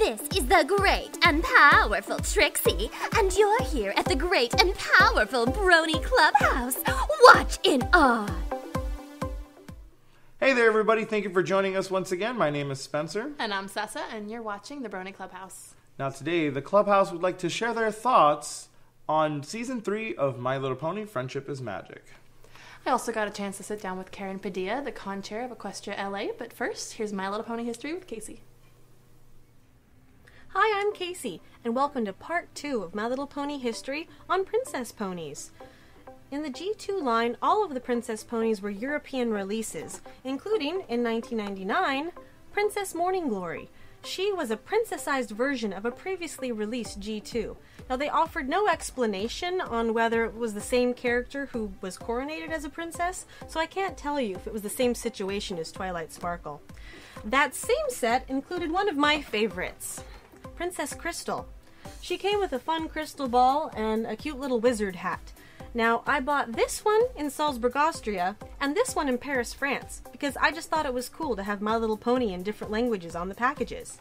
This is the great and powerful Trixie, and you're here at the great and powerful Brony Clubhouse. Watch in awe. Hey there, everybody. Thank you for joining us once again. My name is Spencer. And I'm Sessa, and you're watching the Brony Clubhouse. Now today, the Clubhouse would like to share their thoughts on Season 3 of My Little Pony, Friendship is Magic. I also got a chance to sit down with Karen Padilla, the con-chair of Equestria LA, but first, here's My Little Pony history with Cayci. Hi, I'm Cayci, and welcome to Part 2 of My Little Pony history on Princess Ponies. In the G2 line, all of the Princess Ponies were European releases, including, in 1999, Princess Morning Glory. She was a princessized version of a previously released G2. Now, they offered no explanation on whether it was the same character who was coronated as a princess, so I can't tell you if it was the same situation as Twilight Sparkle. That same set included one of my favorites, Princess Crystal. She came with a fun crystal ball and a cute little wizard hat. Now, I bought this one in Salzburg, Austria, and this one in Paris, France, because I just thought it was cool to have My Little Pony in different languages on the packages.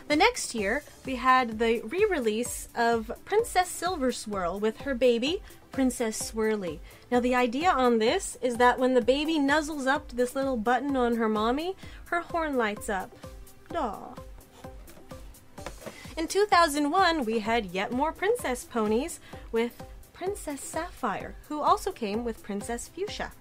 The next year, we had the re-release of Princess Silver Swirl with her baby, Princess Swirly. Now, the idea on this is that when the baby nuzzles up to this little button on her mommy, her horn lights up. Aww. In 2001, we had yet more princess ponies with Princess Sapphire, who also came with Princess Fuchsia.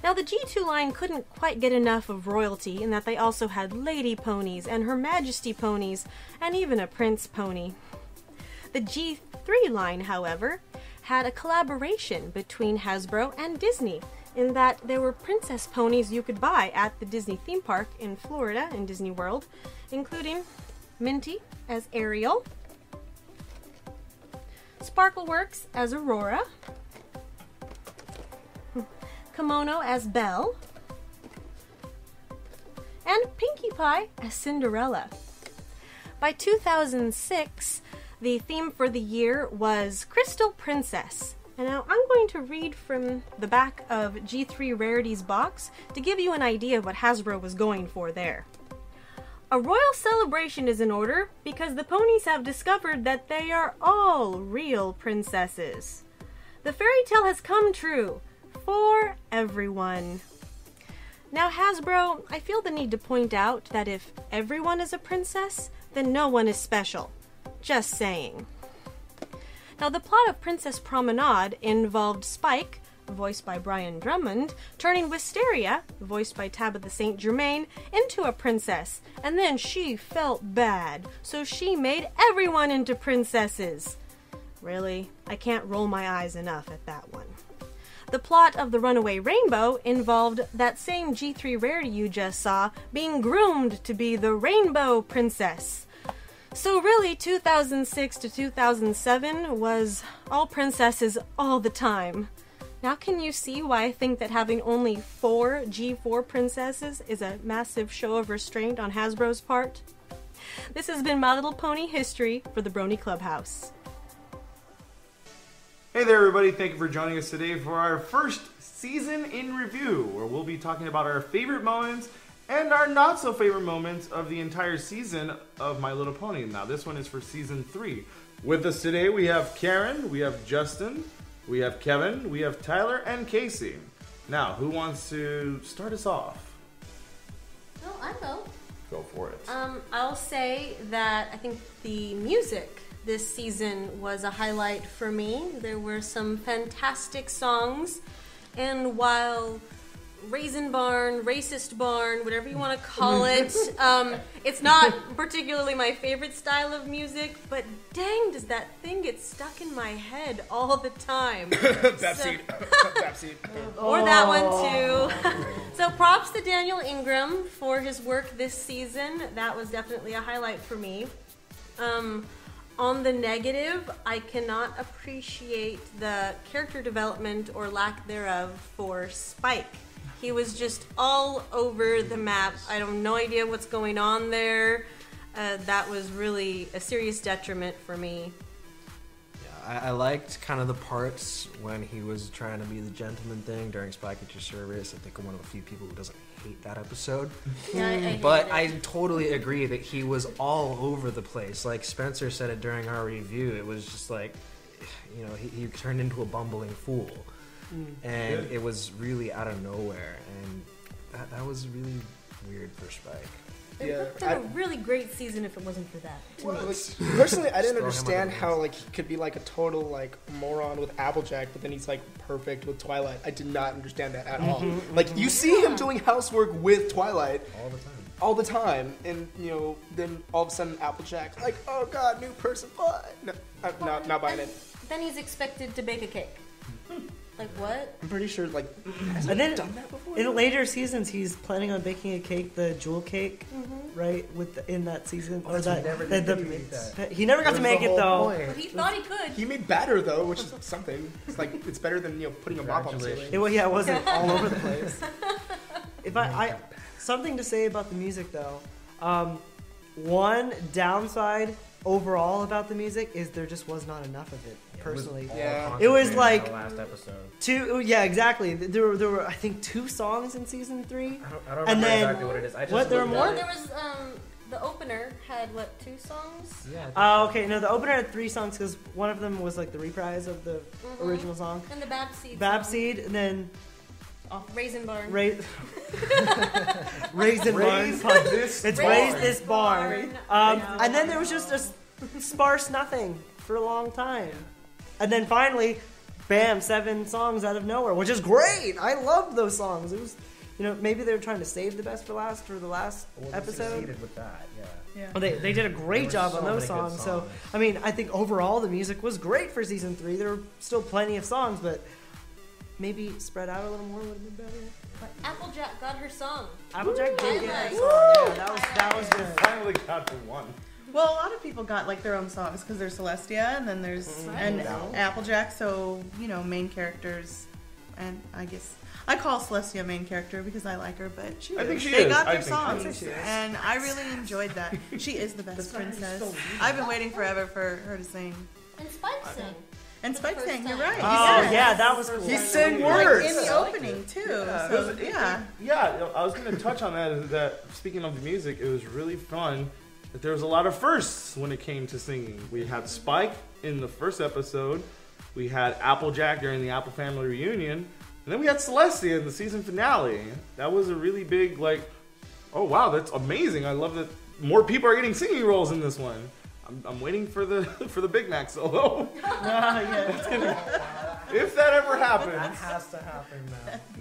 Now, the G2 line couldn't quite get enough of royalty in that they also had lady ponies and Her Majesty ponies and even a prince pony. The G3 line, however, had a collaboration between Hasbro and Disney in that there were princess ponies you could buy at the Disney theme park in Florida in Disney World, including Minty as Ariel, Sparkleworks as Aurora, Kimono as Belle, and Pinkie Pie as Cinderella. By 2006, the theme for the year was Crystal Princess. And now I'm going to read from the back of G3 Rarities box to give you an idea of what Hasbro was going for there. A royal celebration is in order because the ponies have discovered that they are all real princesses. The fairy tale has come true for everyone. Now, Hasbro, I feel the need to point out that if everyone is a princess, then no one is special. Just saying. Now, the plot of Princess Promenade involved Spike, voiced by Brian Drummond, turning Wisteria, voiced by Tabitha St. Germain, into a princess, and then she felt bad, so she made everyone into princesses. Really, I can't roll my eyes enough at that one. The plot of The Runaway Rainbow involved that same G3 rarity you just saw being groomed to be the Rainbow Princess. So really, 2006 to 2007 was all princesses all the time. Now can you see why I think that having only 4 G4 princesses is a massive show of restraint on Hasbro's part? This has been My Little Pony history for the Brony Clubhouse. Hey there, everybody. Thank you for joining us today for our first season in review, where we'll be talking about our favorite moments and our not-so-favorite moments of the entire season of My Little Pony. Now, this one is for Season 3. With us today, we have Karen, we have Justin, we have Kevin, we have Tyler, and Cayci. Now, who wants to start us off? Oh, I will. Go for it. I'll say that I think the music this season was a highlight for me. There were some fantastic songs, and while Raisin Barn, Racist Barn, whatever you want to call it. It's not particularly my favorite style of music, but dang, does that thing get stuck in my head all the time. Backseat. Or that one too. So props to Daniel Ingram for his work this season. That was definitely a highlight for me. On the negative, I cannot appreciate the character development or lack thereof for Spike. He was just all over the map. I have no idea what's going on there. That was really a serious detriment for me. Yeah, I liked kind of the parts when he was trying to be the gentleman thing during Spike at Your Service. I think I'm one of the few people who doesn't hate that episode. Yeah, But I totally agree that he was all over the place. Like Spencer said it during our review, it was just like, you know, he turned into a bumbling fool. And it was really out of nowhere. And that was really weird for Spike. It would have been a really great season if it wasn't for that. Well, like, personally, I didn't Throw him understand under the how like he could be like a total like moron with Applejack, but then he's like perfect with Twilight. I did not understand that at all. Like you see him doing housework with Twilight all the time, and you know, then all of a sudden Applejack like, oh god, new person, what? No, I'm not buying it. Then he's expected to bake a cake. Like what? I'm pretty sure like And then done that before. in later seasons, he's planning on baking a cake, the jewel cake, right? In that season, or that he never got to make it though. But he thought he could. He made batter though, which is something. It's like it's better than putting a mop on the ceiling. It wasn't all over the place. If I something to say about the music though, one downside overall about the music is there just was not enough of it. Personally, it was like the last episode. two. Yeah, exactly. There were I think 2 songs in season 3. I don't remember And then- exactly what it is. I just What, there were looked more? at There it. was the opener had what, 2 songs? Yeah. Oh, okay. No, the opener had 3 songs because one of them was like the reprise of the original song. And the Bab Seed. Bab song. Seed, and then Raisin Barn. Raisin Barn. It's Raise Raise This This Barn. Barn. And then there was just a sparse nothing for a long time. And then finally, bam, 7 songs out of nowhere, which is great. I loved those songs. It was, maybe they were trying to save the best for last for the last episode. Succeeded with that. Yeah. Well, they did a great were job so on those many good songs. So, songs. I mean, I think overall the music was great for season 3. There were still plenty of songs, but maybe spread out a little more would have been better. But Applejack got her song. Applejack did get Highlight. that song. Yeah, that was good. Finally got the one. Well, a lot of people got like their own songs because there's Celestia and then there's and Applejack, so main characters, and I guess I call Celestia main character because I like her, but I think she they is. got I their think songs, she is. and I really enjoyed that. She is the best princess. I've been waiting forever for her to sing. And Spike sang. And Spike First sang, you're time. right. Oh, Yes. yeah, that was cool. He sang Like, words. in the opening too. So yeah. Yeah, I was going to touch on that. Is that speaking of the music, it was really fun that there was a lot of firsts when it came to singing. We had Spike in the first episode. We had Applejack during the Apple Family reunion. And then we had Celestia in the season finale. That was a really big, oh wow, that's amazing. I love that more people are getting singing roles in this one. I'm waiting for the Big Mac solo. If that ever happens. That has to happen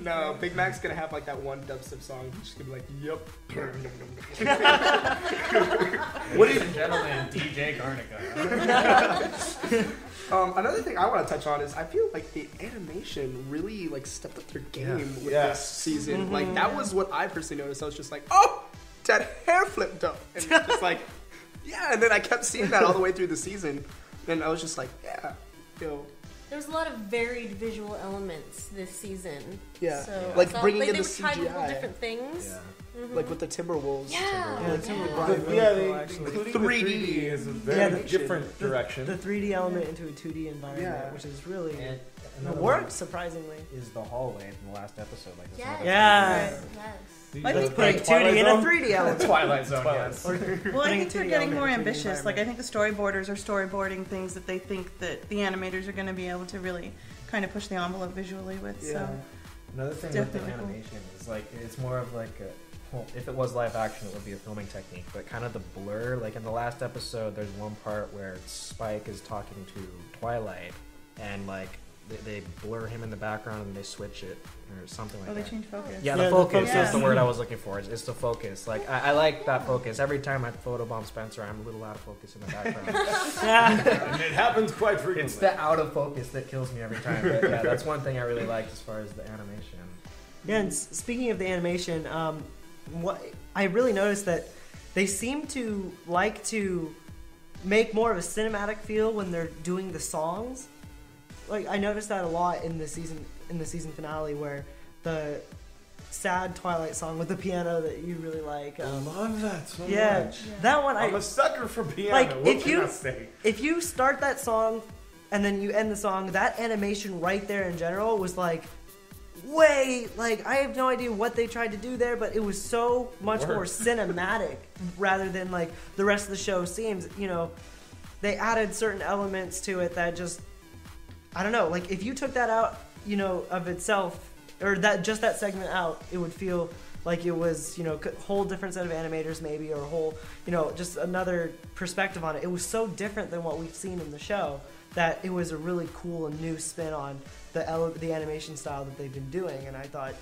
now. No, Big Mac's gonna have like that one dubstep song. He's just gonna be like, "Yep." Ladies and gentlemen, DJ Garnica. Another thing I want to touch on is I feel like the animation really stepped up their game with this season. Like that was what I personally noticed. I was just like, "Oh, that hair flipped up," and just like, yeah. And then I kept seeing that all the way through the season, and I was just like, "Yeah, There was a lot of varied visual elements this season. Yeah. So Like I thought, bringing in they the were trying little CGI. different things. like with the Timberwolves." Yeah. Including 3D is a very different direction. The 3D element into a 2D environment, which is really And it another works one surprisingly. is the hallway in the last episode. Like this Yes. Yeah. Yes. Let's put 2D in a 3D element. Twilight Zone, yes. Well, I Putting think a they're 2D getting element more in a 3D ambitious. Like I environment. think the storyboarders are storyboarding things that they think that the animators are going to be able to really kind of push the envelope visually with. So Another thing Definitely with cool. the animation is it's more of well, if it was live action, it would be a filming technique, but kind of the blur. Like in the last episode, there's one part where Spike is talking to Twilight, and they blur him in the background and they switch it or something like they that. change focus. Yeah, Yeah, the the focus focus. is the word I was looking for. It's the focus. I like that focus. Every time I photobomb Spencer, I'm a little out of focus in the background. And it happens quite frequently. It's the out of focus that kills me every time. But yeah, that's one thing I really liked as far as the animation. Yeah, and speaking of the animation, what I really noticed that they seem to like to make more of a cinematic feel when they're doing the songs. Like I noticed that a lot in the season finale, where the sad Twilight song with the piano that you really like. I love that so Yeah, much. that one I'm a sucker for piano. like What if can you I say? if you start that song and then you end the song. That animation right there in general was like, way, like, I have no idea what they tried to do there, but it was so much more cinematic rather than like the rest of the show seems. You know, they added certain elements to it that just, I don't know, like if you took that out, you know, of itself, or that just that segment out, it would feel like it was, you know, a whole different set of animators maybe, or a whole, you know, just another perspective on it. It was so different than what we've seen in the show that it was a really cool and new spin on the animation style that they've been doing. And I thought,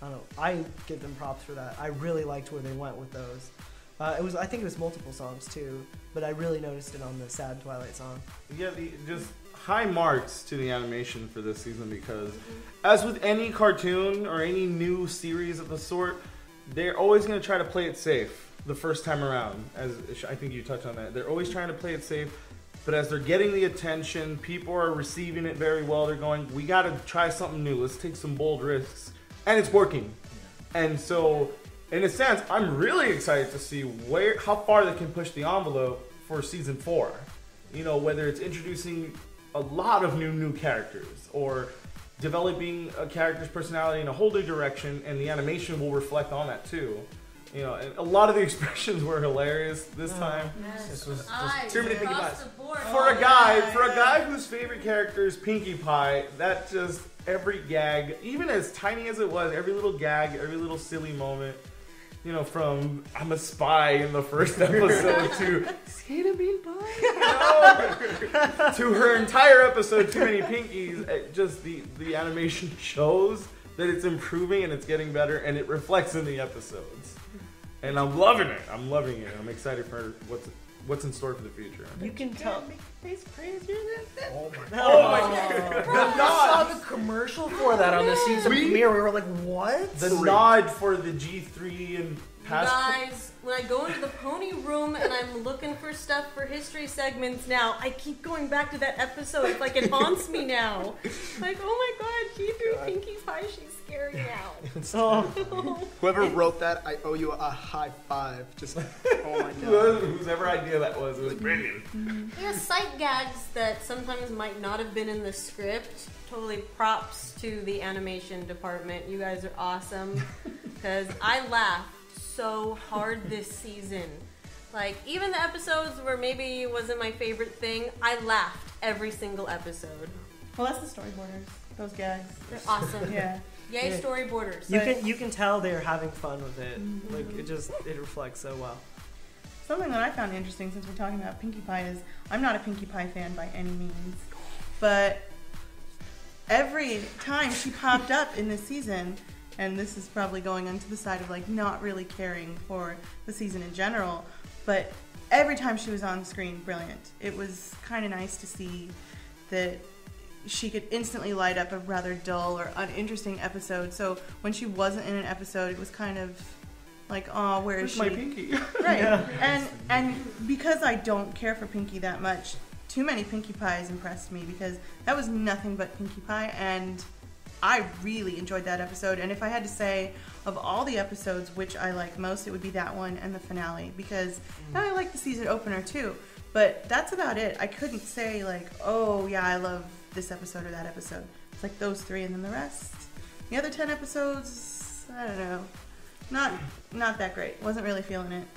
I don't know, I give them props for that. I really liked where they went with those. I think it was multiple songs too, but I really noticed it on the Sad Twilight song. Yeah, just high marks to the animation for this season, because as with any cartoon or any new series of the sort, they're always going to try to play it safe the first time around. As I think you touched on that, they're always trying to play it safe. But as they're getting the attention, people are receiving it very well. They're going, we got to try something new. Let's take some bold risks. And it's working. And so, in a sense, I'm really excited to see how far they can push the envelope for season 4. You know, whether it's introducing a lot of new characters, or developing a character's personality in a whole new direction, and the animation will reflect on that too. You know, and a lot of the expressions were hilarious this time. Yes. This was just too many Pinkie Pies. Board. For a guy whose favorite character is Pinkie Pie, that just every gag, even as tiny as it was, every little gag, every little silly moment, you know, from I'm a spy in the first episode to Skate a Bean Pie, to her entire episode, Too Many Pinkies. Just the animation shows that it's improving and it's getting better, and it reflects in the episodes. And I'm loving it. I'm I'm excited for what's in store for the future. You can tell. Oh my god! I saw the commercial for that on the season premiere. We were like, "What?" The nod for the G3 and past. Guys, when I go into the pony room and I'm looking for stuff for history segments now, I keep going back to that episode. It's like it haunts me now. Like, oh my god, she threw Pinkie Pie. She's scary now. Whoever wrote that, I owe you a high five. Just, oh my god. Whoever idea that was, it was brilliant. Yeah, sight gags that sometimes might not have been in the script. Totally props to the animation department. You guys are awesome. Because I laughed so hard this season. Like, even the episodes where maybe it wasn't my favorite thing, I laughed every single episode. Well, that's the storyboarders. Those gags. They're awesome. Yeah. Yay, storyboarders. You can tell they're having fun with it. Like it reflects so well. Something that I found interesting, since we're talking about Pinkie Pie, is I'm not a Pinkie Pie fan by any means, but every time she popped up in this season, and this is probably going onto the side of like not really caring for the season in general, but every time she was on screen, brilliant. It was kind of nice to see that she could instantly light up a rather dull or uninteresting episode. So when she wasn't in an episode, it was kind of like, oh, where is she? My Pinkie. Right. Yeah. And because I don't care for Pinkie that much, Too Many Pinkie Pies impressed me, because that was nothing but Pinkie Pie, and I really enjoyed that episode. And if I had to say of all the episodes which I like most, it would be that one and the finale, because I like the season opener too. But that's about it. I couldn't say like, oh yeah, I love this episode or that episode. It's like those 3, and then the rest. The other 10 episodes, I don't know. Not that great. Wasn't really feeling it.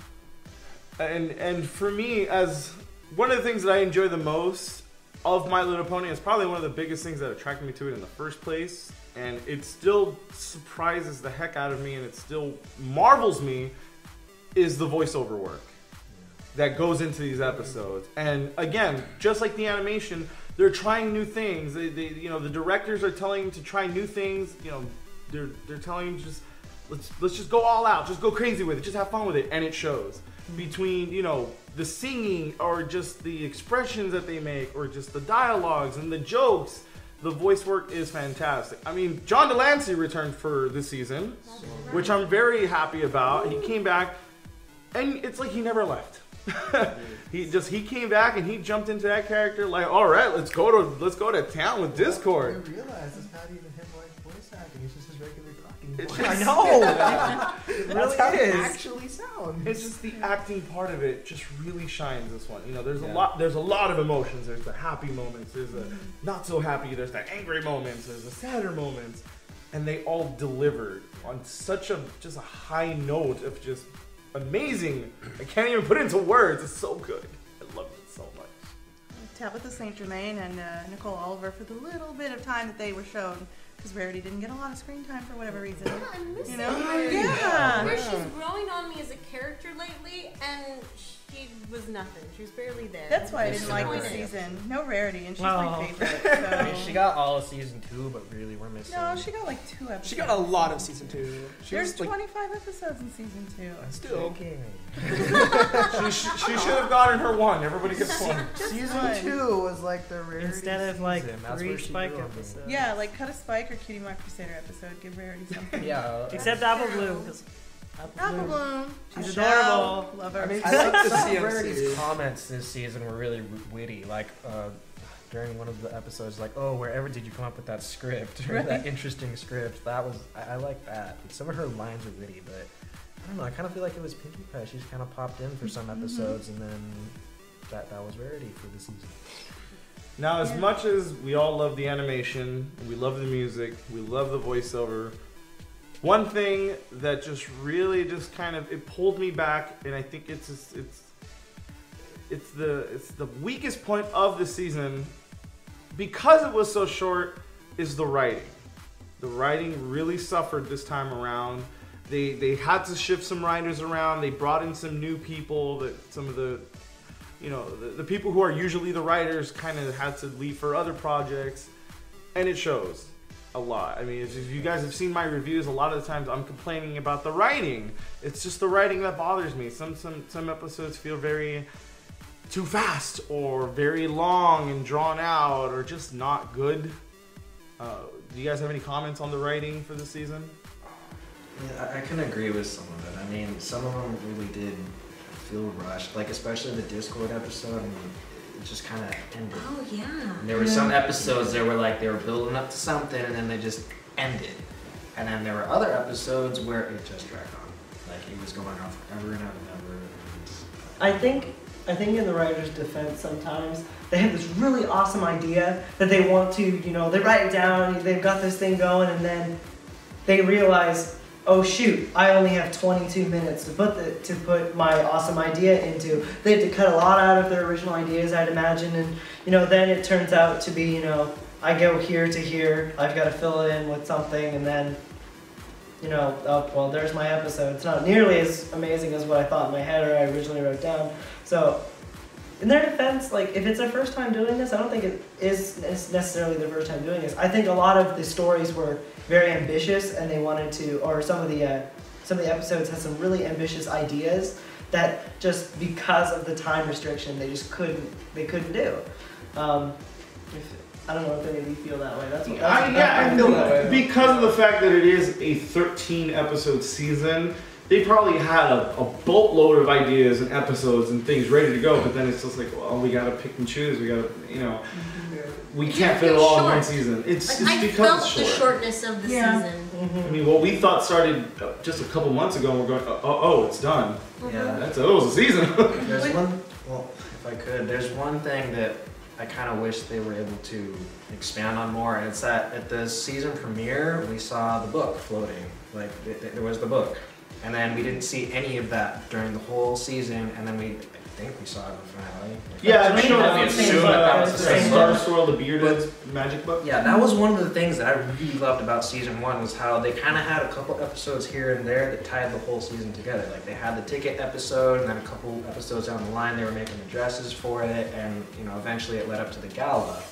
And for me, as one of the things that I enjoy the most of My Little Pony, is probably one of the biggest things that attracted me to it in the first place, and it still surprises the heck out of me, and it still marvels me, is the voiceover work that goes into these episodes. And again, just like the animation, they're trying new things. They you know, the directors are telling them to try new things. You know, they're telling them just let's just go all out, just go crazy with it, just have fun with it, and it shows. Between, you know, the singing, or just the expressions that they make, or just the dialogues and the jokes, the voice work is fantastic. I mean, John Delancey returned for this season, which I'm very happy about. He came back, and it's like he never left. he came back and he jumped into that character like, all right, let's go to town with Discord. I realize it's not even him like voice acting; it's just his regular talking. I know. It really That's how it is. actually sounds. It's just the acting part of it just really shines this one. You know, there's a lot of emotions. There's the happy moments, there's the not so happy, there's the angry moments, there's the sadder moments, and they all delivered on such a high note of just amazing. I can't even put it into words. It's so good. I love it so much. Tabitha St. Germain and Nicole Oliver for the little bit of time that they were shown, because Rarity didn't get a lot of screen time for whatever reason. Yeah, I'm missing You know? her. Yeah. Where she's growing on me as a character lately, and she was nothing. She was barely there. That's why I didn't like this season. No Rarity, and she's my favorite. So. I mean, she got all of season 2, but really we're missing. No, she got like 2 episodes. She got a lot of season 2. There's 25 episodes in season 2. Still. She should have gotten her one. Everybody gets one. Season 2 was like the Rarity Instead of like season. That's 3 where she Spike grew on me. episodes. Yeah, like cut a Spike or Cutie Mark Crusader episode. Give Rarity something. Yeah. Except Apple Bloom, because Apple Bloom. She's Michelle, adorable. Love her. I mean, I like Some some of of Rarity's Rarity's comments this season were really witty. Like during one of the episodes, like, "Oh, wherever did you come up with that script or that interesting script?" That was I like that. But some of her lines are witty, but I don't know. I kind of feel like it was Pinkie Pie. She just kind of popped in for some episodes, and then that was Rarity for the season. Now, as much as we all love the animation, we love the music, we love the voiceover, one thing that just really just kind of it pulled me back, and I think it's the weakest point of the season because it was so short is the writing. The writing really suffered this time around. They had to shift some writers around. They brought in some new people that some of the the people who are usually the writers kind of had to leave for other projects, and it shows a lot. I mean, if you guys have seen my reviews, a lot of the times I'm complaining about the writing. It's just the writing that bothers me. Some episodes feel very too fast or very long and drawn out or just not good. Do you guys have any comments on the writing for this season? Yeah, I can agree with some of it. I mean, some of them really did feel rushed, like especially the Discord episode, and it just kind of ended. Oh, yeah. And there were some episodes that were like they were building up to something, and then they just ended. And then there were other episodes where it just dragged on, like it was going on forever and ever and ever. I think in the writer's defense, sometimes they have this really awesome idea that they want to, they write it down, they've got this thing going, and then they realize, oh shoot, I only have 22 minutes to put my awesome idea into. They have to cut a lot out of their original ideas, I'd imagine, and then it turns out to be, I go here to here, I've got to fill it in with something, and then oh, well, there's my episode. It's not nearly as amazing as what I thought in my head or I originally wrote down. So, in their defense, like, if it's their first time doing this, I don't think it is necessarily their first time doing this. I think a lot of the stories were very ambitious, and they wanted to, or some of the episodes had some really ambitious ideas that just because of the time restriction, they just couldn't do. I don't know if any of you feel that way. That's what I feel that way. Because of the fact that it is a 13 episode season, they probably had a boatload of ideas and episodes and things ready to go, but then it's just like, well, we gotta pick and choose. We gotta, we can't fit it all in one season. It's I because felt it's short. the shortness of the season. I mean, what we thought started just a couple months ago, and we're going, oh, it's done. Yeah, it was a season. There's one. Well, if I could, there's one thing that I kind of wish they were able to expand on more, and it's that at the season premiere, we saw the book floating. Like, there was the book. And then we didn't see any of that during the whole season, and then I think we saw it in the finale. Yeah, it showed we assumed that was the same Star book. Swirl, the bearded magic book. Yeah, that was one of the things that I really loved about season 1 was how they kind of had a couple episodes here and there that tied the whole season together. Like they had the ticket episode, and then a couple episodes down the line they were making the dresses for it, and eventually it led up to the gala.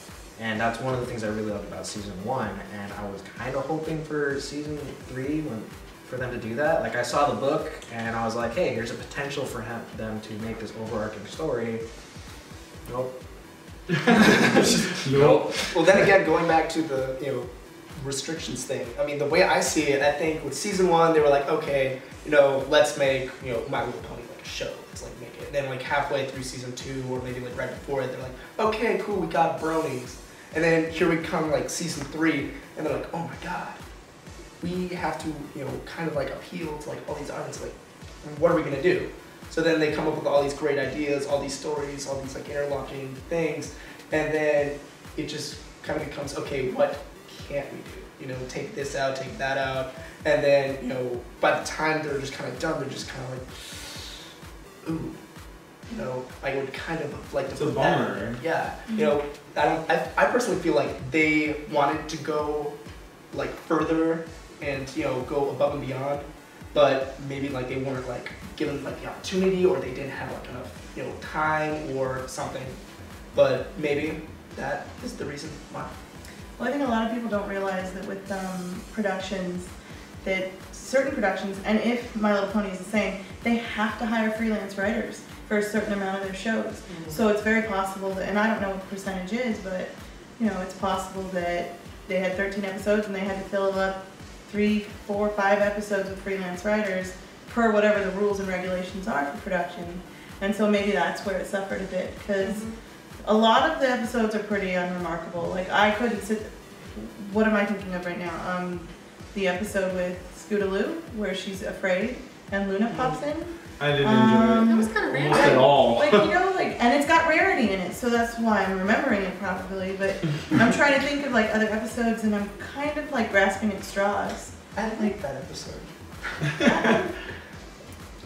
And that's one of the things I really loved about season 1, and I was kind of hoping for season 3 for them to do that. Like I saw the book and I was like, hey, here's a potential for them to make this overarching story. Nope. Nope. Well, then again, going back to the restrictions thing. I mean, the way I see it, I think with season 1 they were like, okay, let's make My Little Pony like a show. Let's like make it. Then like halfway through season 2 or maybe like right before it, they're like, okay, cool, we got bronies. And then here we come like season 3, and they're like, oh my god. we have to, kind of like appeal to like all these audiences. Like, what are we gonna do? So then they come up with all these great ideas, all these stories, all these like interlocking things, and then it just kind of becomes, okay, what can't we do? Take this out, take that out, and then by the time they're just kind of done, they're just kind of like, ooh. I would kind of like to it's a put bummer. that. Yeah. I personally feel like they wanted to go like further and go above and beyond, but maybe like they weren't like given like the opportunity, or they didn't have like enough time or something. But maybe that is the reason why. Well, I think a lot of people don't realize that with productions, that certain productions, and if My Little Pony is the same, they have to hire freelance writers for a certain amount of their shows. Mm-hmm. So it's very possible that, and I don't know what the percentage is, but it's possible that they had 13 episodes and they had to fill up 3, 4, 5 episodes with freelance writers per whatever the rules and regulations are for production. And so maybe that's where it suffered a bit, because a lot of the episodes are pretty unremarkable. Like, I couldn't sit, what am I thinking of right now? The episode with Scootaloo, where she's afraid and Luna pops in. I didn't enjoy it. That was kind of random. Almost at all. And it's got rarity in it, so that's why I'm remembering it probably. But I'm trying to think of like other episodes, and I'm kind of like grasping at straws. I like that episode.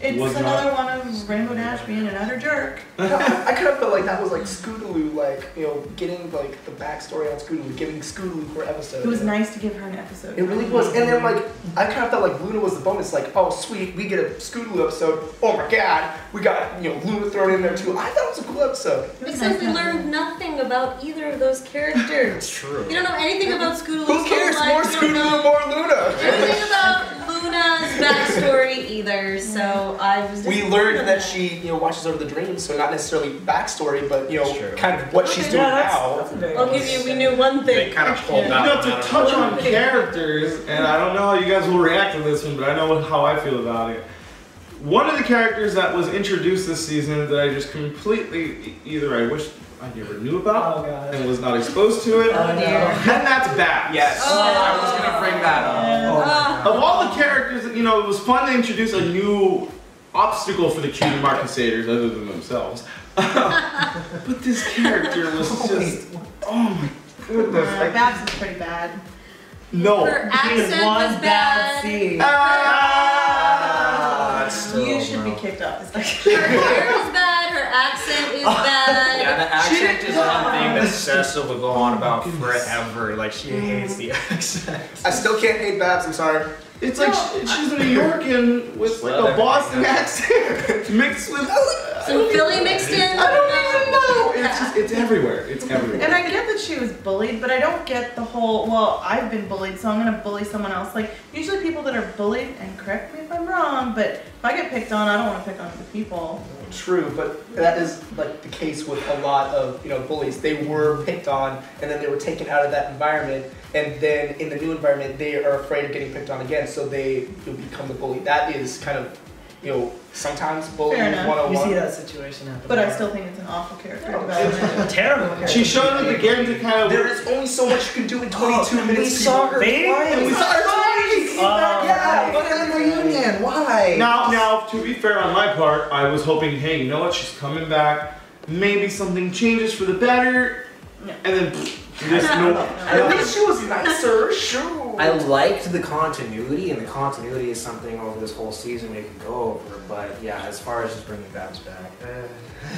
It's another one of Rainbow Dash being another jerk. I kind of felt like that was like Scootaloo, like, getting like the backstory on Scootaloo, giving Scootaloo her episode. It was nice to give her an episode. It really was. And then like, I kind of felt like Luna was the bonus, like, oh sweet, we get a Scootaloo episode, oh my god, we got, Luna thrown in there too. I thought it was a cool episode. Except we learned nothing about either of those characters. It's true. You don't know anything about Scootaloo. Who cares? More Scootaloo, more Luna. Anything about Luna's backstory either, so I was just... We learned that she, watches over the dreams, so not necessarily backstory, but, kind of what she's doing now. I'll give you, we knew one thing. They kind of pulled that To touch on characters, and I don't know how you guys will react to this one, but I know how I feel about it. One of the characters that was introduced this season that I just completely, either I wish I never knew about and was not exposed to it, and that's Babs. Yes, I was going to bring that up. Of all the characters, it was fun to introduce a new obstacle for the cutie Marcusators other than themselves. But this character was just, oh my goodness. Babs is pretty bad. No. Her accent was bad. You should be kicked off. Her hair is bad, her accent is bad. Yeah, the accent is one thing that Cecil will go on about forever. Like, she hates the accent. I still can't hate Babs, I'm sorry. It's like she's a New Yorkan with like a Boston accent mixed with some Philly mixed in. I don't even know. It's everywhere. It's everywhere. And I get that she was bullied, but I don't get the whole, well, I've been bullied, so I'm gonna bully someone else. Like, usually people that are bullied, and correct me if I'm wrong, but if I get picked on, I don't want to pick on other people. True, but that is like the case with a lot of bullies. They were picked on, and then they were taken out of that environment, and then in the new environment, they are afraid of getting picked on again, so they become the bully. That is kind of sometimes bullying 101. You see that situation happen. But I still think it's an awful character development. Terrible character. She showed up again to kind of. There is only so much you can do in 22 minutes. We saw her twice. We saw her twice. Yeah, but in the reunion, why? Now, to be fair on my part, I was hoping, hey, you know what? She's coming back. Maybe something changes for the better, and then just At least she was nicer. Sure. I liked the continuity, and the continuity is something over this whole season we could go over. But yeah, as far as just bringing Babs back,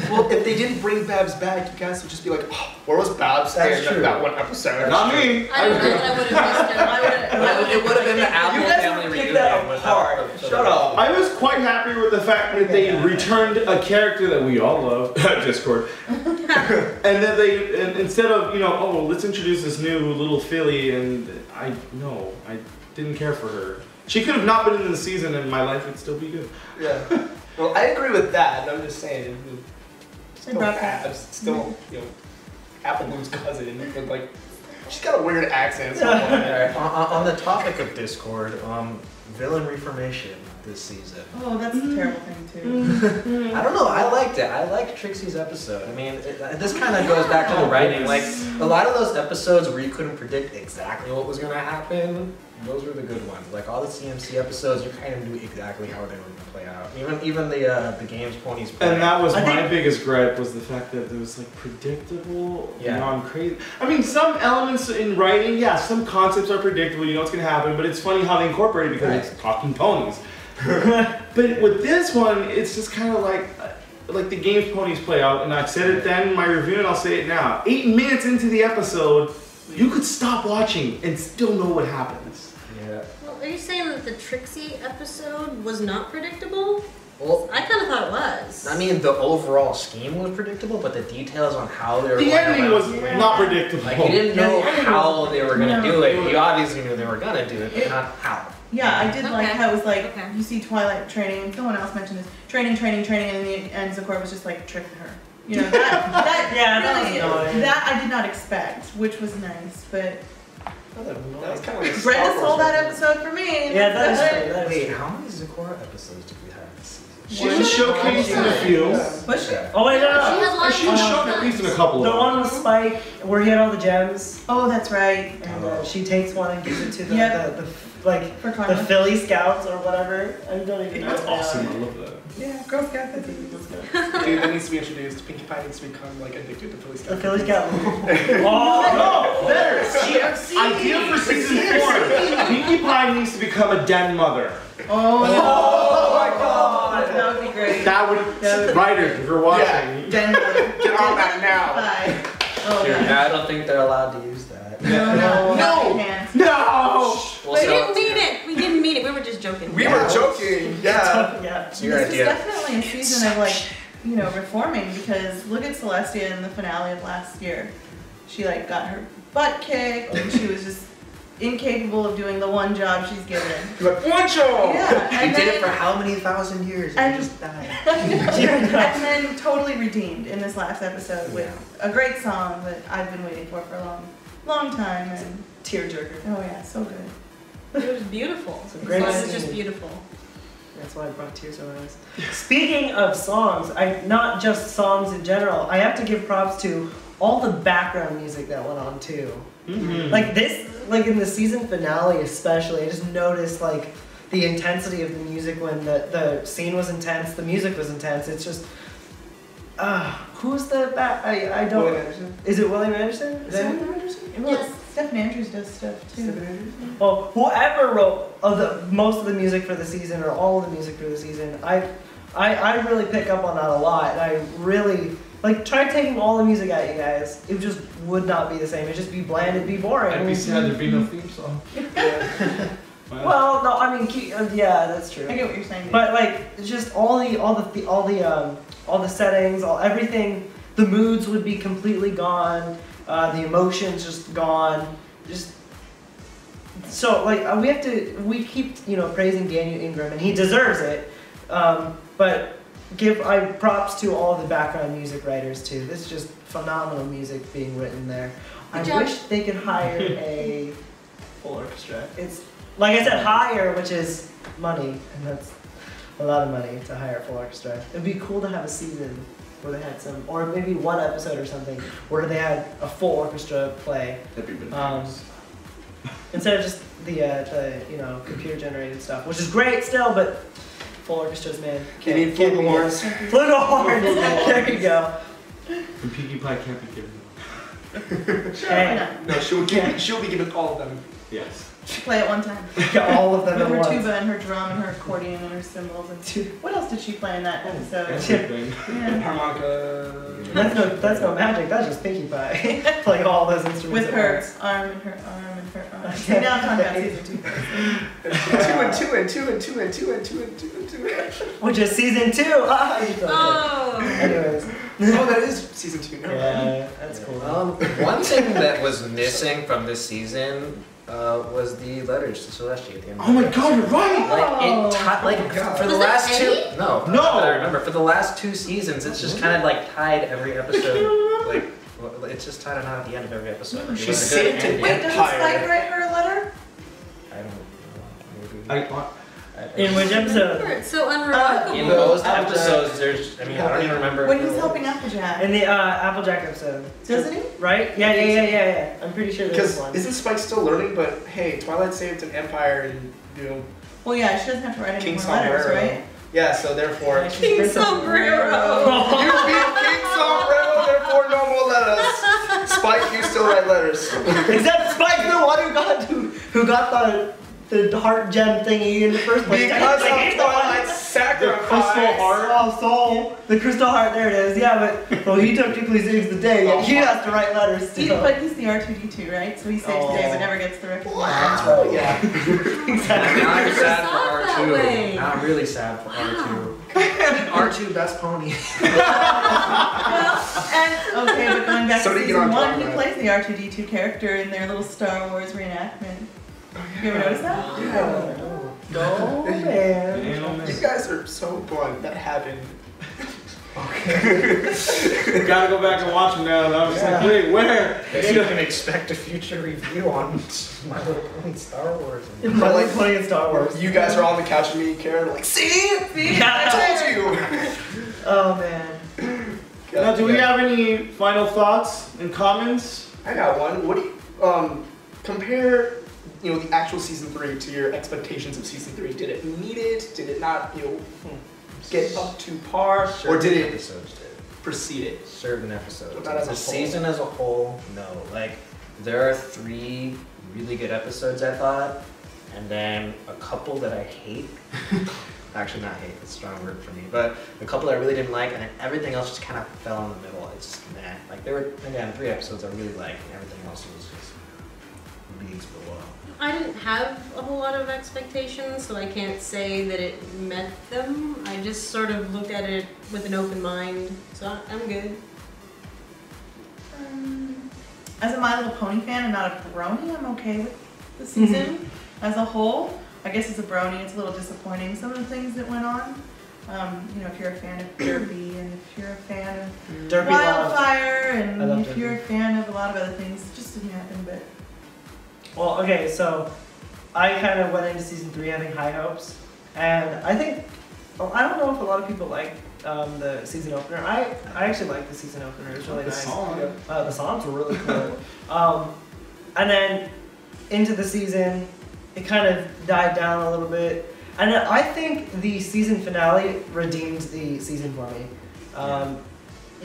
well, if they didn't bring Babs back, you guys would just be like, oh, where was Babs in that one episode? Not me. I don't know that I would have missed her. it would have been the Apple family reunion without. Shut up. I was quite happy with the fact that they returned a character that we all love, Discord, and then they instead of oh, let's introduce this new little filly, and I didn't care for her. She could have not been in the season, and my life would still be good. Yeah. Well, I agree with that. I'm just saying, still Babs, still Applewood's cousin, but like she's got a weird accent. On the topic of Discord, villain reformation. this season. Oh, that's a terrible thing too. I don't know. I liked it. I liked Trixie's episode. I mean, this kind of goes back to the writing. Like a lot of those episodes where you couldn't predict exactly what was going to happen. Those were the good ones. Like all the CMC episodes, you kind of knew exactly how they were going to play out. Even the games ponies. Play. And that was my biggest gripe was the fact that it was like predictable, beyond crazy. I mean, some elements in writing, some concepts are predictable. You know what's going to happen, but it's funny how they incorporate it because it's talking ponies. But with this one, it's just kind of like the games ponies play out. And I said it then in my review, and I'll say it now. 8 minutes into the episode, you could stop watching and still know what happens. Yeah. Well, are you saying that the Trixie episode was not predictable? Well, I kind of thought it was. I mean, the overall scheme was predictable, but the details on how they were The going ending was not predictable. Like, you didn't know how they were going to do it. You obviously knew they were going to do it, but not how. Yeah, I did like how it was like, you see Twilight training, and someone else mentioned this, training, and then Zecora was just like, tricked her. You know, that I did not expect, which was nice, but That was kind of like Brenda sold that episode for me. Yeah, that is true. Wait, how many Zecora episodes did we have this season? She was showcased in a few. Was she? Oh wait, no. She was shown at least in a couple of The them. one with Spike, where he had all the gems, Oh, that's right. and she takes one and gives it to the, Yep. the For Karma. Philly Scouts or whatever. I don't even know. That's what they awesome. are. I love that. Yeah, Girl Scout. That's Dude, that needs to be introduced. Pinkie Pie needs to become like addicted to Philly The Scout. Philly Scout. No, better. Idea for season 4. Pinkie Pie needs to become a den mother. Oh my god. That would be great. That would, writers, if you're watching. Get on that now. Bye. Oh, Dude, God. I don't think they're allowed to use that. No. No! Well, We didn't mean it. We didn't mean it. We were just joking. We were joking. Yeah. Yeah. It's your This idea. is definitely a season of like, reforming, because look at Celestia in the finale of last year. She like got her butt kicked and she was just incapable of doing the one job she's given. You're like, Poncho! Yeah. He And did then, it for how many thousand years? And- And just died. and then totally redeemed in this last episode with a great song that I've been waiting for a long time. And Tearjerker. oh yeah, so good. It was beautiful. It's a The great song was scene. just beautiful. That's why I brought tears to my eyes. Speaking of songs, not just songs in general, I have to give props to all the background music that went on too. Mm-hmm. Like this, like in the season finale especially, I just noticed like the intensity of the music when the scene was intense, the music was intense. It's just, who's the back? I don't. William Anderson. Is it William Anderson? Is that- William Anderson? Yes. Stephen Andrews does stuff too. Well, whoever wrote most of the music for the season or all of the music for the season, I really pick up on that a lot. And I really try taking all the music out, you guys. It just would not be the same. It'd just be bland. It'd be boring. I'd be sad there'd be no theme song. Well, no, I mean, yeah, that's true. I get what you're saying. But like, just all the settings, everything, the moods would be completely gone. The emotions just gone. Just so like we keep praising Daniel Ingram and he deserves it. But give props to all the background music writers too. This is just phenomenal music being written there. I wish they could hire a full orchestra. It's like I said, hire, which is money, and that's a lot of money to hire a full orchestra. It'd be cool to have a season where they had some, or maybe one episode or something, where they had a full orchestra play. That'd be bananas. Instead of just the computer generated stuff, which is great still, but full orchestras, man. You need flugelhorns. Flugelhorns. There you go. And Pinkie Pie can't be given. Sure, why not? No, she'll be given all of them. Yes. She play it one time. All of them With at her once. tuba and her drum and her accordion and her cymbals and what else did she play in that episode? Everything. Yeah. Harmonica. That's no magic. That's just Pinkie Pie playing all those instruments With at her once. arm and her arm and her arm. See, now I'm talking about season 2. Which is season 2. Ah, you told me. Oh. Anyways. Oh, that is season 2 now. Yeah, that's cool. One thing that was missing from this season was the letters to Celestia at the end. Oh my god, you're right! For the Was last there two. any? No. I remember. For the last 2 seasons, it's just kind of tied every episode. It's just tied a knot at the end of every episode. It She's was a good saved it. ending. Wait, doesn't Empire. Spike write her a letter? I don't know. Maybe. In which episode? It's so unremarkable. In most episodes, there's. I mean, I don't even remember. When he's helping Applejack. In the Applejack episode. Doesn't he? Right? Yeah. I'm pretty sure there's Because one. isn't Spike still learning? But hey, Twilight saved an empire and, you know, Well, yeah, she doesn't have to write any King more letters, Sombrero. right? Yeah, so therefore. King Sombrero. You beat King Sombrero, therefore no more letters. Spike, you still write letters. Except Spike, the one who got the heart gem thingy in the first place. Because of Like, Twilight's The sacrifice. crystal heart. Oh, soul. The crystal heart, there it is. Yeah, but well, he took 2 plus eggs a day. Oh, He has to write letters still. But he's the R2D2, right? So he saves the day but never gets the recognition. That's right, yeah. Exactly. Now I'm sad Thought for that R2. way. Now I'm really sad for R2. R2 best pony. And okay, but going back So to did you season get on 1, he Twilight. plays the R2D2 character in their little Star Wars reenactment. You ever notice that? Yeah. Oh, man. You guys are so blunt. That happened. Gotta go back and watch them now. And I was like, wait, where? You can expect a future review on My Little Pony Star Wars. I like playing Star Wars. You guys are all on the couch with me, Karen, like, see? I told you! Oh, man. Now, do we have any final thoughts and comments? I got one. What do you, compare, you know, the actual season 3 to your expectations of season 3. Did it need it? Did it not, you know, get up to par? Or did it Episodes did. precede it? Certain episodes. Not as a The whole. season as a whole, no. Like, there are 3 really good episodes, I thought, and then a couple that I hate. Actually, not hate, it's a strong word for me, but a couple I really didn't like, and then everything else just kind of fell in the middle. It's just, meh. Like, there were, again, 3 episodes I really liked, and everything else was just leagues below. I didn't have a whole lot of expectations, so I can't say that it met them. I just sort of looked at it with an open mind, so I'm good. As a My Little Pony fan, I'm not a brony. I'm okay with the season as a whole. I guess as a brony, it's a little disappointing. Some of the things that went on. You know, if you're a fan of Derpy, and if you're a fan of Derpy Wildfire, I and love if you're a Derpy. fan of a lot of other things, it just didn't happen. But Well, okay, so I kind of went into season 3 having high hopes, and I think, well, I don't know if a lot of people like the season opener. I actually like the season opener. It was really nice. The songs were really cool. And then into the season, it kind of died down a little bit. And I think the season finale redeemed the season for me.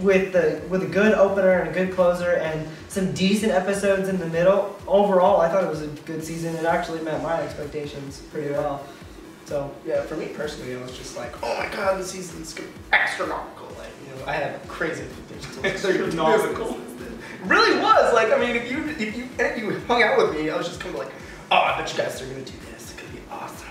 With a good opener and a good closer and some decent episodes in the middle. Overall, I thought it was a good season. It actually met my expectations pretty well. So Yeah, for me personally, it was just like, oh my god, the season's astronomical. Like, you know, I had crazy expectations. Astronomical. It really was. Like, I mean, if you hung out with me, I was just kind of like, oh, I bet you guys are gonna do this. It's gonna be awesome.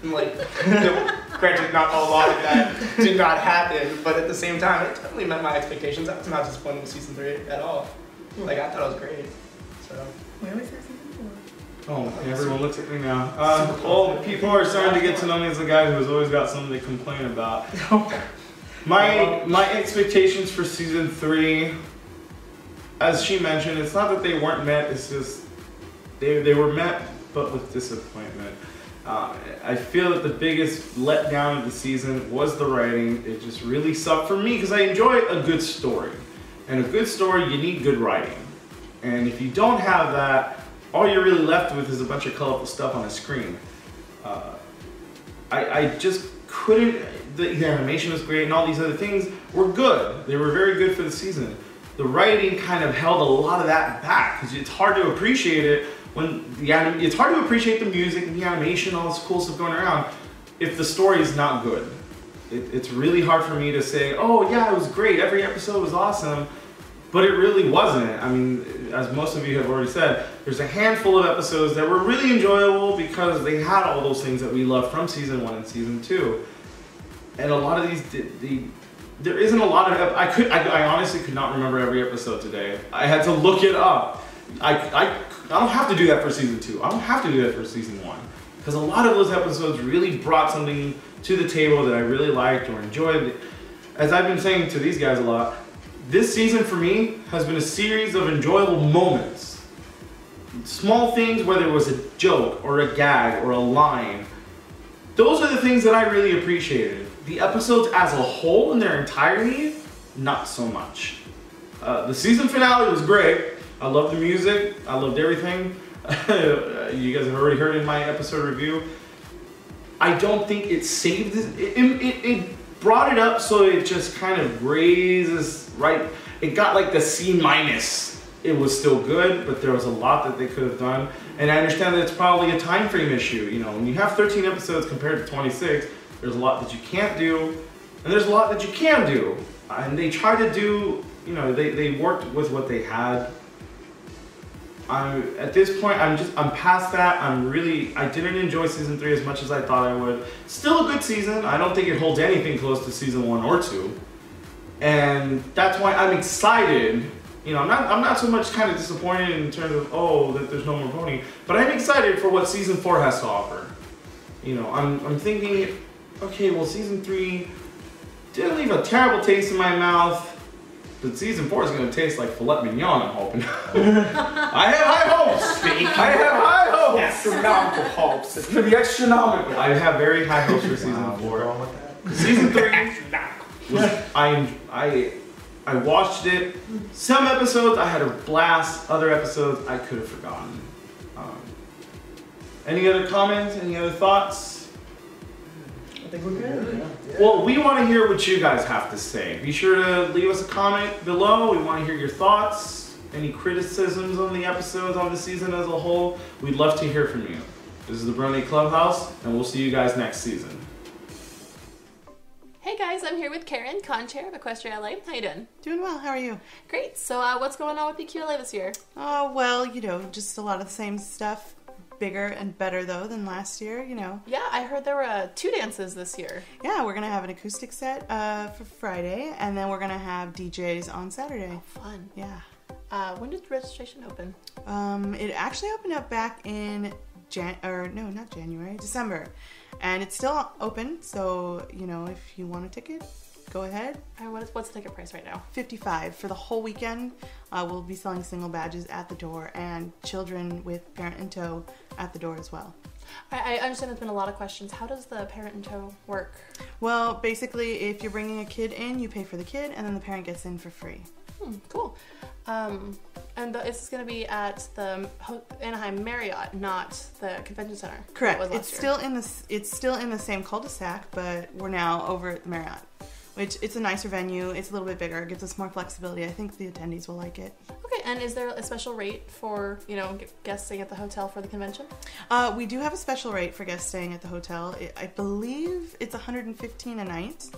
And like, you know, granted, not a lot of that did not happen, but at the same time, it definitely met my expectations. I was not disappointed with season 3 at all. Like, I thought it was great. So. we always have season 4. Oh, everyone looks at me now. Well, people are starting to get to know me as a guy who's always got something to complain about. My expectations for season 3, as she mentioned, it's not that they weren't met, it's just they were met, but with disappointment. I feel that the biggest letdown of the season was the writing. It just really sucked for me because I enjoy a good story. And a good story, you need good writing. And if you don't have that, all you're really left with is a bunch of colorful stuff on a screen. I just couldn't, the animation was great and all these other things were good. They were very good for the season. The writing kind of held a lot of that back because it's hard to appreciate it when it's hard to appreciate the music and the animation, all this cool stuff going around, if the story is not good. It's really hard for me to say, oh yeah, it was great, every episode was awesome, but it really wasn't. I mean, as most of you have already said, there's a handful of episodes that were really enjoyable because they had all those things that we loved from season 1 and season 2. And a lot of these, there isn't a lot of, I honestly could not remember every episode today. I had to look it up. I don't have to do that for season 2. I don't have to do that for season 1. Because a lot of those episodes really brought something to the table that I really liked or enjoyed. As I've been saying to these guys a lot, this season for me has been a series of enjoyable moments. Small things, whether it was a joke or a gag or a line, those are the things that I really appreciated. The episodes as a whole in their entirety, not so much. The season finale was great. I loved the music. I loved everything. You guys have already heard in my episode review. I don't think it saved this. It brought it up so it just kind of raises, right? It got like the C-. It was still good, but there was a lot that they could have done. And I understand that it's probably a time frame issue. You know, when you have 13 episodes compared to 26, there's a lot that you can't do, and there's a lot that you can do. And they tried to do, you know, they worked with what they had. At this point, I'm past that. I didn't enjoy season 3 as much as I thought I would. Still a good season. I don't think it holds anything close to season 1 or 2. And that's why I'm excited. You know, I'm not so much kind of disappointed in terms of, oh, that there's no more Brony, but I'm excited for what season 4 has to offer. You know, I'm thinking, okay, well, season 3 didn't leave a terrible taste in my mouth. But season 4 is going to taste like filet mignon, I'm hoping. I have high hopes. I have high hopes. Astronomical hopes. It's going to be astronomical. I have very high hopes for season 4. Season 3, I watched it. Some episodes I had a blast. Other episodes I could have forgotten. Any other comments? Any other thoughts? I think we're good. Yeah. Well, we want to hear what you guys have to say. Be sure to leave us a comment below. We want to hear your thoughts, any criticisms on the episodes, on the season as a whole. We'd love to hear from you. This is the Brony Clubhouse, and we'll see you guys next season. Hey guys, I'm here with Karen, co-chair of Equestria LA. How you doing? Doing well. How are you? Great. So what's going on with EQLA this year? Oh, well, you know, just a lot of the same stuff. Bigger and better, though, than last year, you know. Yeah, I heard there were 2 dances this year. Yeah, we're going to have an acoustic set for Friday, and then we're going to have DJs on Saturday. Oh, fun. Yeah. When did registration open? It actually opened up back in December. And it's still open, so, you know, if you want a ticket, go ahead. What's the ticket price right now? $55 for the whole weekend. We'll be selling single badges at the door and children with parent in tow at the door as well. I understand there's been a lot of questions. How does the parent in tow work? Well, basically, if you're bringing a kid in, you pay for the kid, and then the parent gets in for free. Cool. And this is going to be at the Anaheim Marriott, not the convention center. Correct. It's still in the same cul-de-sac, but we're now over at the Marriott. Which, it's a nicer venue, it's a little bit bigger, it gives us more flexibility. I think the attendees will like it. Okay, and is there a special rate for, you know, guests staying at the hotel for the convention? We do have a special rate for guests staying at the hotel. I believe it's $115 a night,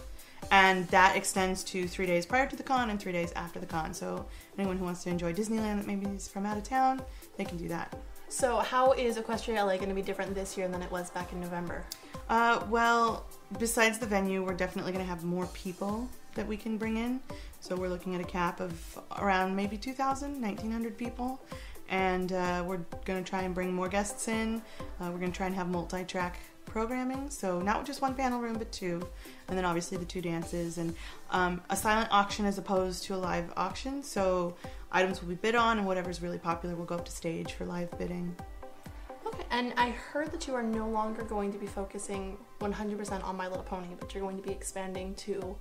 and that extends to 3 days prior to the con and 3 days after the con. So anyone who wants to enjoy Disneyland that maybe is from out of town, they can do that. So how is Equestria LA going to be different this year than it was back in November? Well, besides the venue, we're definitely going to have more people that we can bring in. So we're looking at a cap of around maybe 2,000, 1,900 people. And we're going to try and bring more guests in. We're going to try and have multi-track programming. So not just one panel room, but 2. And then obviously the 2 dances. And a silent auction as opposed to a live auction. So items will be bid on, and whatever's really popular will go up to stage for live bidding. Okay, and I heard that you are no longer going to be focusing 100% on My Little Pony, but you're going to be expanding to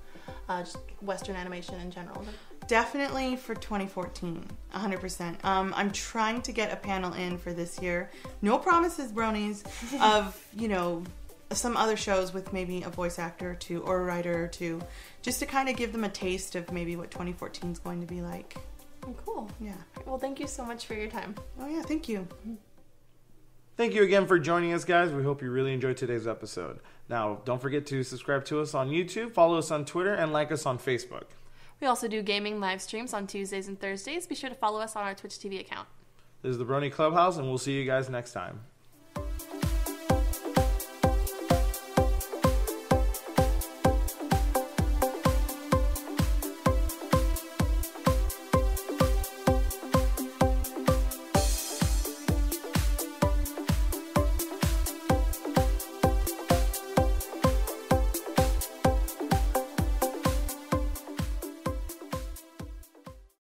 just Western animation in general. Definitely for 2014, 100%. I'm trying to get a panel in for this year. No promises, bronies, of, you know, some other shows with maybe a voice actor or 2 or a writer or 2, just to kind of give them a taste of maybe what 2014 is going to be like. Oh, cool. Yeah. Well, thank you so much for your time. Oh, yeah, thank you. Thank you again for joining us, guys. We hope you really enjoyed today's episode. Now, don't forget to subscribe to us on YouTube, follow us on Twitter, and like us on Facebook. We also do gaming live streams on Tuesdays and Thursdays. Be sure to follow us on our Twitch TV account. This is the Brony Clubhouse, and we'll see you guys next time.